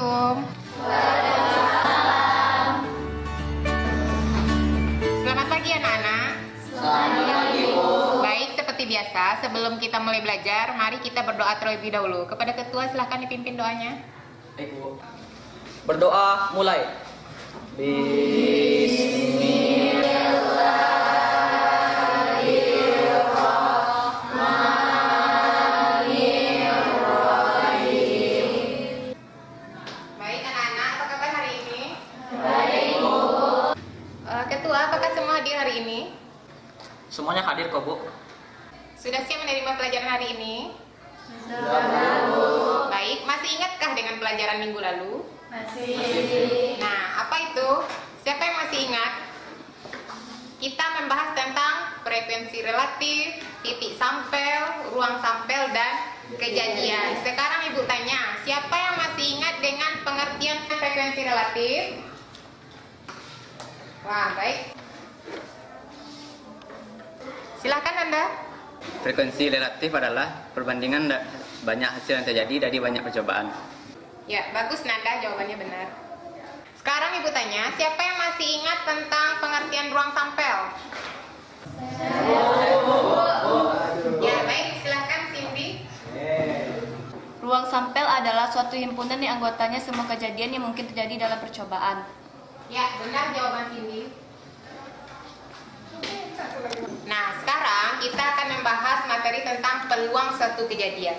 Assalamualaikum. Selamat pagi anak-anak. Selamat pagi, Bu. Baik, seperti biasa, sebelum kita mulai belajar, mari kita berdoa terlebih dahulu. Kepada ketua, silahkan dipimpin doanya. Baik, Bu. Berdoa mulai. Baik anak-anak, apa kabar hari ini? Baik, Bu. Ketua, apakah semua hadir hari ini? Semuanya hadir kok, Bu. Sudah siap menerima pelajaran hari ini? Sudah, Bu. Baik, masih ingatkah dengan pelajaran minggu lalu? Masih. Nah, apa itu? Siapa yang masih ingat? Kita membahas tentang frekuensi relatif, titik sampel, ruang sampel, dan kejadian. Sekarang Ibu tanya, siapa yang masih ingat dengan pengertian frekuensi relatif? Wah, baik. Silakan Anda. Frekuensi relatif adalah perbandingan banyak hasil yang terjadi dari banyak percobaan. Ya, bagus Nanda, jawabannya benar. Sekarang Ibu tanya, siapa yang masih ingat tentang pengertian ruang sampel? Ya, baik, silahkan Cindy. Ruang sampel adalah suatu himpunan yang anggotanya semua kejadian yang mungkin terjadi dalam percobaan. Ya, benar jawaban Cindy. Nah, sekarang kita akan membahas materi tentang peluang suatu kejadian.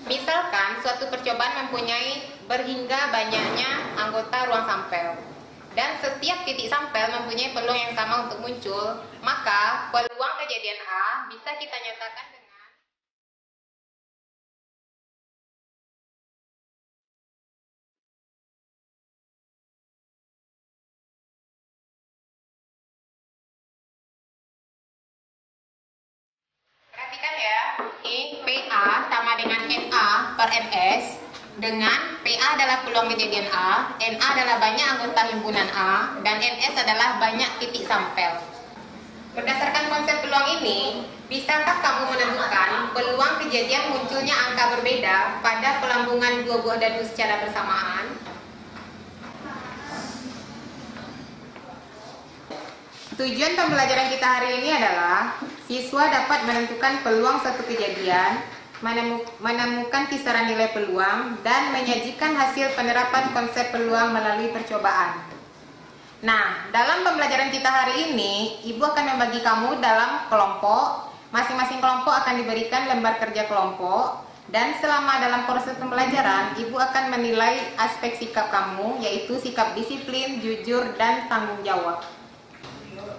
Misalkan suatu percobaan mempunyai berhingga banyaknya anggota ruang sampel, dan setiap titik sampel mempunyai peluang yang sama untuk muncul, maka peluang kejadian A bisa kita nyatakan dengan perhatikan ya, ini PA sama dengan NA per NS, dengan PA adalah peluang kejadian A, NA adalah banyak anggota himpunan A, dan NS adalah banyak titik sampel. Berdasarkan konsep peluang ini, bisakah kamu menentukan peluang kejadian munculnya angka berbeda pada pelambungan dua buah dadu secara bersamaan? Tujuan pembelajaran kita hari ini adalah siswa dapat menentukan peluang suatu kejadian, menemukan kisaran nilai peluang, dan menyajikan hasil penerapan konsep peluang melalui percobaan. Nah, dalam pembelajaran kita hari ini, Ibu akan membagi kamu dalam kelompok. Masing-masing kelompok akan diberikan lembar kerja kelompok, dan selama dalam proses pembelajaran, Ibu akan menilai aspek sikap kamu, yaitu sikap disiplin, jujur, dan tanggung jawab.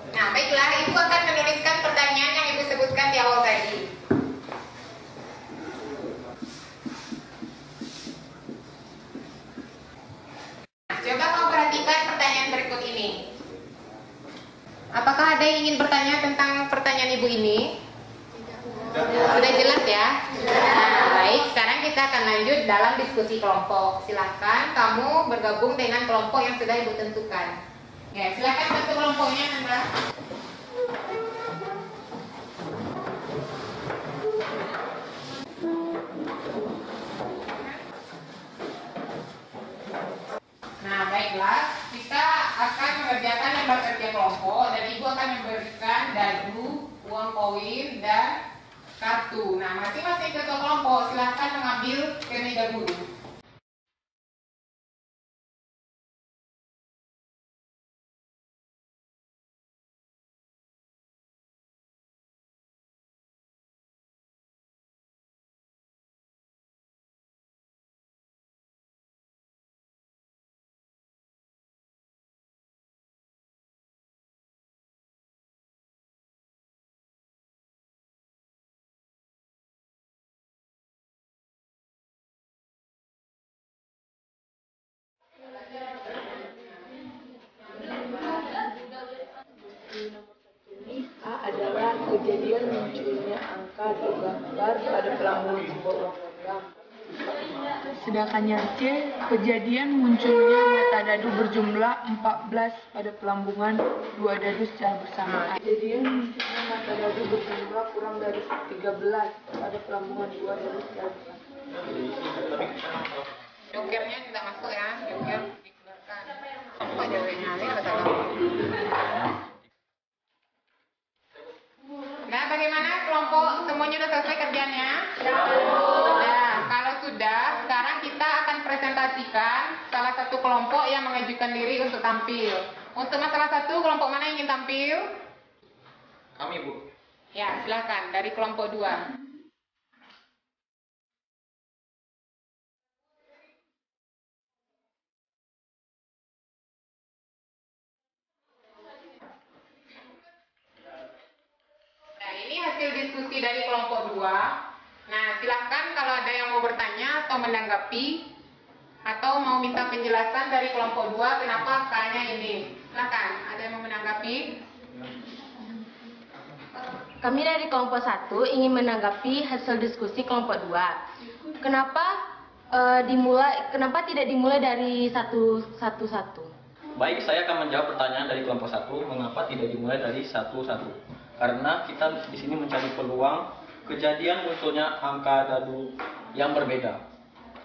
Nah, baiklah, Ibu akan menuliskan pertanyaan yang Ibu sebutkan di awal tadi. Nah, coba kamu perhatikan pertanyaan berikut ini. Apakah ada yang ingin bertanya tentang pertanyaan Ibu ini? Sudah jelas ya? Nah, baik, sekarang kita akan lanjut dalam diskusi kelompok. Silahkan kamu bergabung dengan kelompok yang sudah Ibu tentukan. Ya, silakan bentuk kelompoknya, Anda. Nah, baiklah, kita akan mengerjakan lembar kerja kelompok dan Ibu akan memberikan dadu, uang koin, dan kartu. Nah, masing-masing ketua kelompok silahkan mengambil kemeja guru. A adalah kejadian munculnya angka atau gambar pada pelambungan sebuah program. Sedangkan C, kejadian munculnya mata dadu berjumlah 14 pada pelambungan dua dadu secara bersamaan. Kejadian munculnya mata dadu berjumlah kurang dari 13 pada pelambungan dua dadu secara bersamaan. Jokernya tidak masuk ya, joker dikeluarkan. Apa jawabnya? Ini ada salah. Nah, bagaimana kelompok semuanya sudah selesai kerjanya? Sudah. Kalau sudah, sekarang kita akan presentasikan salah satu kelompok yang mengajukan diri untuk tampil. Untuk masalah satu, kelompok mana yang ingin tampil? Kami, Bu. Ya, silakan dari kelompok 2. Nah, ini hasil diskusi dari kelompok 2. Nah, silakan kalau ada yang mau bertanya atau menanggapi atau mau minta penjelasan dari kelompok 2 kenapa angkanya ini. Silakan, ada yang mau menanggapi? Kami dari kelompok 1 ingin menanggapi hasil diskusi kelompok 2. Kenapa tidak dimulai dari satu-satu? Baik, saya akan menjawab pertanyaan dari kelompok 1, mengapa tidak dimulai dari satu-satu. Karena kita di sini mencari peluang kejadian munculnya angka dadu yang berbeda.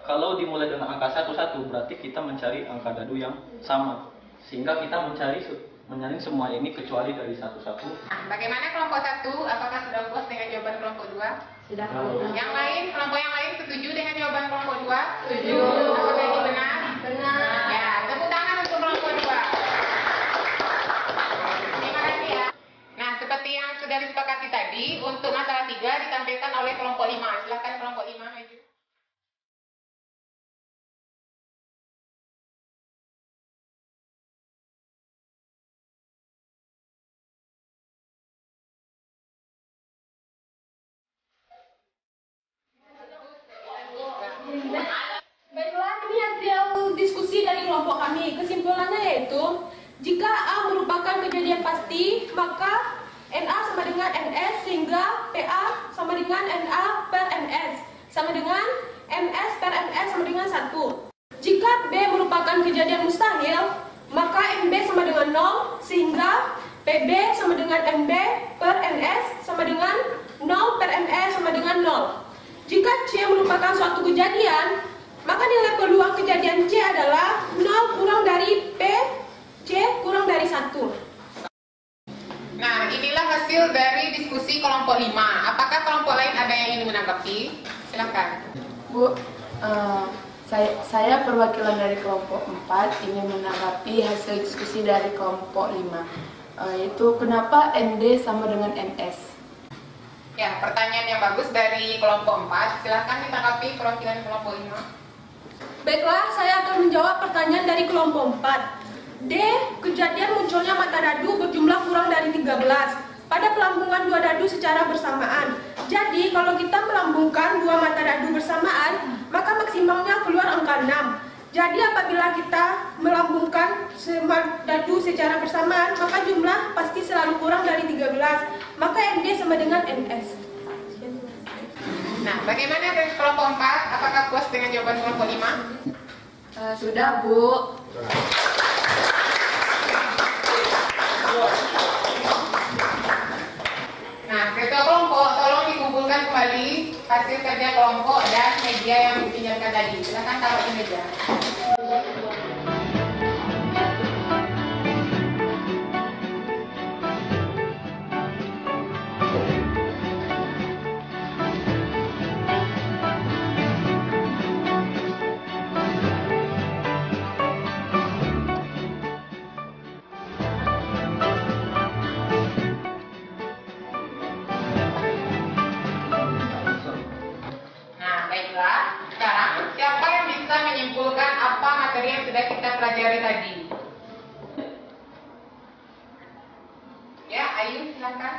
Kalau dimulai dengan angka satu-satu, berarti kita mencari angka dadu yang sama. Sehingga kita mencari semua ini kecuali dari satu-satu. Nah, bagaimana kelompok 1? Apakah sudah puas dengan jawaban kelompok 2? Sudah. Yang lain, kelompok yang lain setuju dengan jawaban kelompok 2? Setuju. Apakah ini benar? Benar. Ya, tepuk tangan untuk kelompok 2. Terima kasih ya. Nah, seperti yang sudah disepakati tadi, untuk masalah 3 ditampilkan oleh kelompok 5. Silakan kelompok 5 maju. Baiklah, ini hasil diskusi dari kelompok kami. Kesimpulannya yaitu, jika A merupakan kejadian pasti, maka NA sama dengan NS, sehingga PA sama dengan NA per NS, sama dengan NS per NS sama dengan 1. Jika B merupakan kejadian mustahil, maka NB sama dengan 0, sehingga PB sama dengan NB per NS sama dengan 0 per NS sama dengan 0. Jika C merupakan suatu kejadian, maka nilai peluang kejadian C adalah 0 kurang dari P, C kurang dari 1. Nah, inilah hasil dari diskusi kelompok 5. Apakah kelompok lain ada yang ingin menanggapi? Silakan. Bu, saya perwakilan dari kelompok 4 ingin menanggapi hasil diskusi dari kelompok 5, yaitu kenapa ND sama dengan NS. Ya, pertanyaan yang bagus dari kelompok 4. Silakan ditanggapi perwakilan kelompok 5. Baiklah, saya akan menjawab pertanyaan dari kelompok 4. D. Kejadian munculnya mata dadu berjumlah kurang dari 13 pada pelambungan dua dadu secara bersamaan. Jadi, kalau kita melambungkan dua mata dadu bersamaan, maka maksimalnya keluar angka 6. Jadi, apabila kita melambungkan semua dadu secara bersamaan, maka jumlah pasti selalu kurang dari 13. Maka ND sama dengan NS. Nah, bagaimana dari kelompok 4? Apakah puas dengan jawaban kelompok 5? Sudah, Bu. Nah, ketua kelompok, tolong dikumpulkan kembali hasil kerja kelompok dan media yang dipinjamkan tadi. Silakan taruh di meja. Sekarang, siapa yang bisa menyimpulkan apa materi yang sudah kita pelajari tadi? Ya, Ayu, silakan.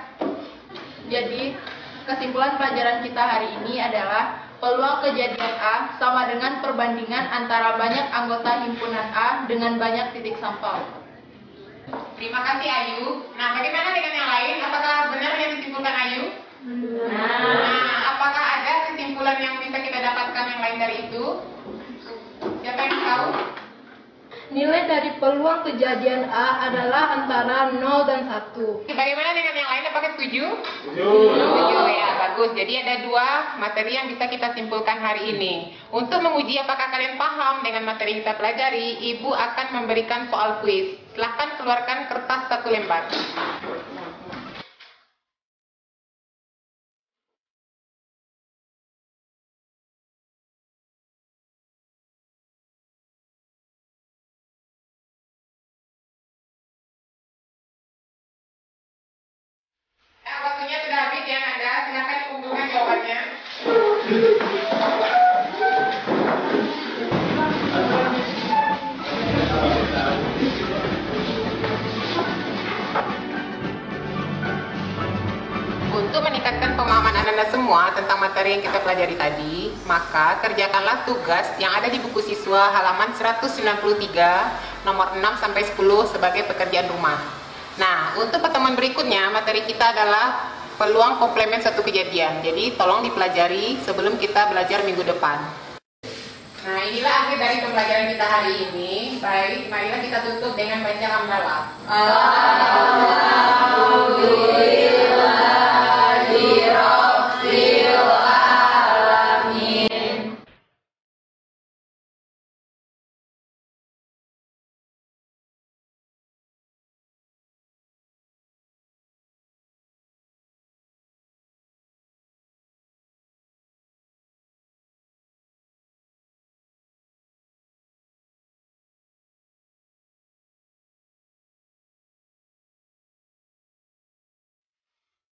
Jadi, kesimpulan pelajaran kita hari ini adalah peluang kejadian A sama dengan perbandingan antara banyak anggota himpunan A dengan banyak titik sampel. Terima kasih, Ayu. Nah, bagaimana dengan yang lain? Apakah benar yang disimpulkan Ayu? Nah, apakah ada kesimpulan yang bisa kita dapatkan yang lain dari itu? Siapa yang tahu? Nilai dari peluang kejadian A adalah antara 0 dan 1. Bagaimana dengan yang lain? Apakah semuanya setuju? Setuju ya, bagus. Jadi ada 2 materi yang bisa kita simpulkan hari ini. Untuk menguji apakah kalian paham dengan materi yang kita pelajari, Ibu akan memberikan soal kuis. Silahkan keluarkan kertas 1 lembar. Waktunya sudah habis yang ada, silakan dikumpulkan jawabannya. Untuk meningkatkan pemahaman Anda semua tentang materi yang kita pelajari tadi, maka kerjakanlah tugas yang ada di buku siswa halaman 193, nomor 6 sampai 10 sebagai pekerjaan rumah. Nah, untuk pertemuan berikutnya, materi kita adalah peluang komplement satu kejadian. Jadi, tolong dipelajari sebelum kita belajar minggu depan. Nah, inilah akhir dari pembelajaran kita hari ini. Baik, marilah kita tutup dengan baca hamdalah.